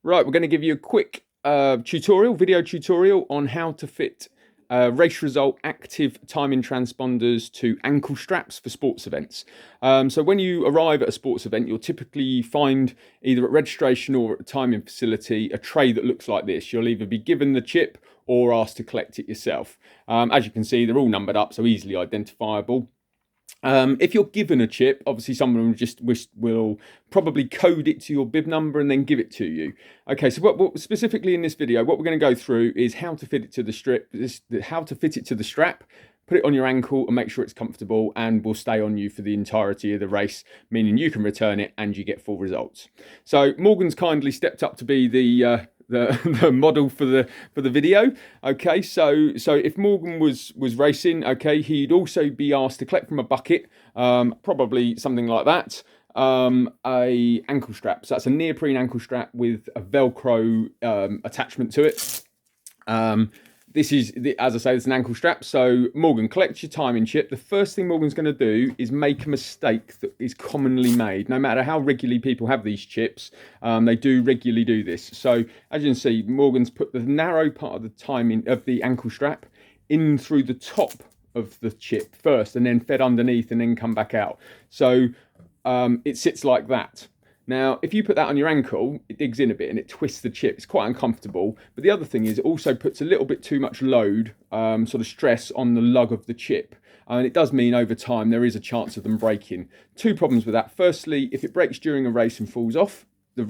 Right, we're going to give you a quick video tutorial on how to fit RaceResult Active timing transponders to ankle straps for sports events. So when you arrive at a sports event, you'll typically find either at registration or at the timing facility a tray that looks like this. You'll either be given the chip or asked to collect it yourself. As you can see, they're all numbered up, so easily identifiable. If you're given a chip, obviously someone will probably code it to your bib number and then give it to you. Okay, so what specifically in this video, what we're going to go through is how to fit it to the strap, put it on your ankle and make sure it's comfortable and will stay on you for the entirety of the race, meaning you can return it and you get full results. So Morgan's kindly stepped up to be the model for the video. Okay, so if Morgan was racing, okay, he'd also be asked to collect from a bucket, probably something like that, a ankle strap. So that's a neoprene ankle strap with a Velcro attachment to it. This is, as I say, it's an ankle strap. So Morgan, collect your timing chip. The first thing Morgan's going to do is make a mistake that is commonly made. No matter how regularly people have these chips, they do regularly do this. So as you can see, Morgan's put the narrow part of the timing of the ankle strap in through the top of the chip first, and then fed underneath, and then come back out. So it sits like that. Now, if you put that on your ankle, it digs in a bit and it twists the chip. It's quite uncomfortable. But the other thing is it also puts a little bit too much load, sort of stress on the lug of the chip. And it does mean over time there is a chance of them breaking. Two problems with that. Firstly, if it breaks during a race and falls off, the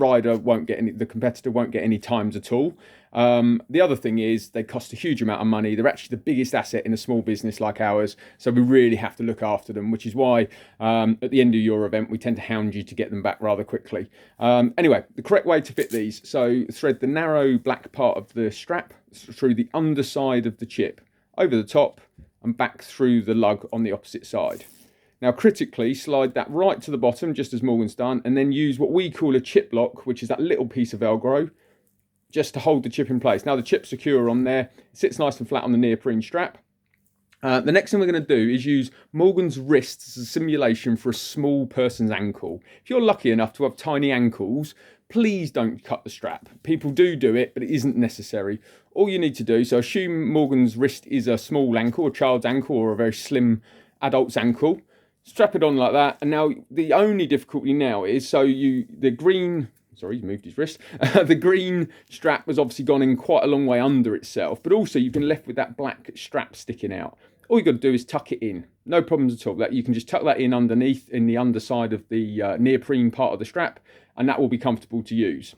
competitor won't get any times at all. The other thing is they cost a huge amount of money. They're actually the biggest asset in a small business like ours. So we really have to look after them, which is why at the end of your event, we tend to hound you to get them back rather quickly. Anyway, the correct way to fit these. So thread the narrow black part of the strap through the underside of the chip, over the top and back through the lug on the opposite side. Now, critically, slide that right to the bottom, just as Morgan's done, and then use what we call a chip lock, which is that little piece of Velcro, just to hold the chip in place. Now, the chip's secure on there. It sits nice and flat on the neoprene strap. The next thing we're going to do is use Morgan's wrist as a simulation for a small person's ankle. If you're lucky enough to have tiny ankles, please don't cut the strap. People do it, but it isn't necessary. All you need to do, so assume Morgan's wrist is a small ankle, a child's ankle, or a very slim adult's ankle. Strap it on like that, and now the only difficulty now is, the green, sorry, he's moved his wrist. The green strap has obviously gone in quite a long way under itself, but also you've been left with that black strap sticking out. All you've got to do is tuck it in. No problems at all. That you can just tuck that in underneath, in the underside of the neoprene part of the strap, and that will be comfortable to use.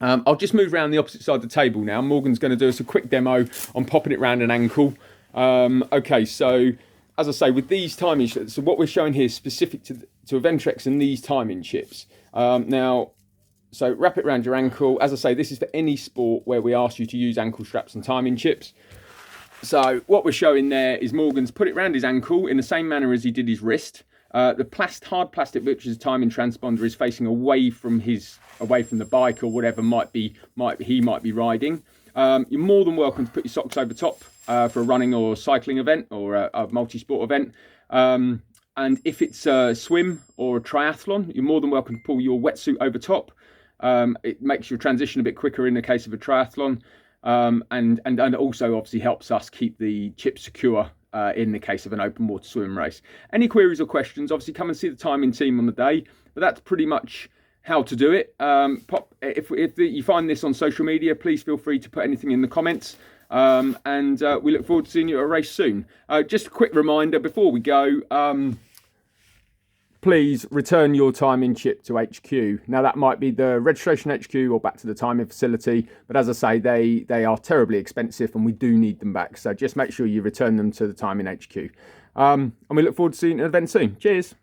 I'll just move around the opposite side of the table now. Morgan's going to do us a quick demo on popping it around an ankle. Okay, so as I say, with these timing chips, so what we're showing here is specific to Eventrex and these timing chips. Now, so wrap it around your ankle. As I say, this is for any sport where we ask you to use ankle straps and timing chips. So what we're showing there is Morgan's put it around his ankle in the same manner as he did his wrist. The hard plastic, which is a timing transponder, is facing away from the bike or whatever he might be riding. You're more than welcome to put your socks over top for a running or cycling event or a multi-sport event. And if it's a swim or a triathlon, you're more than welcome to pull your wetsuit over top. It makes your transition a bit quicker in the case of a triathlon. And also obviously helps us keep the chip secure in the case of an open water swim race. Any queries or questions, obviously come and see the timing team on the day. But that's pretty much how to do it. If you find this on social media, please feel free to put anything in the comments. And we look forward to seeing you at a race soon. Just a quick reminder before we go, please return your timing chip to HQ. Now that might be the registration HQ or back to the timing facility, but as I say, they are terribly expensive and we do need them back. So just make sure you return them to the timing HQ. And we look forward to seeing you at an event soon. Cheers.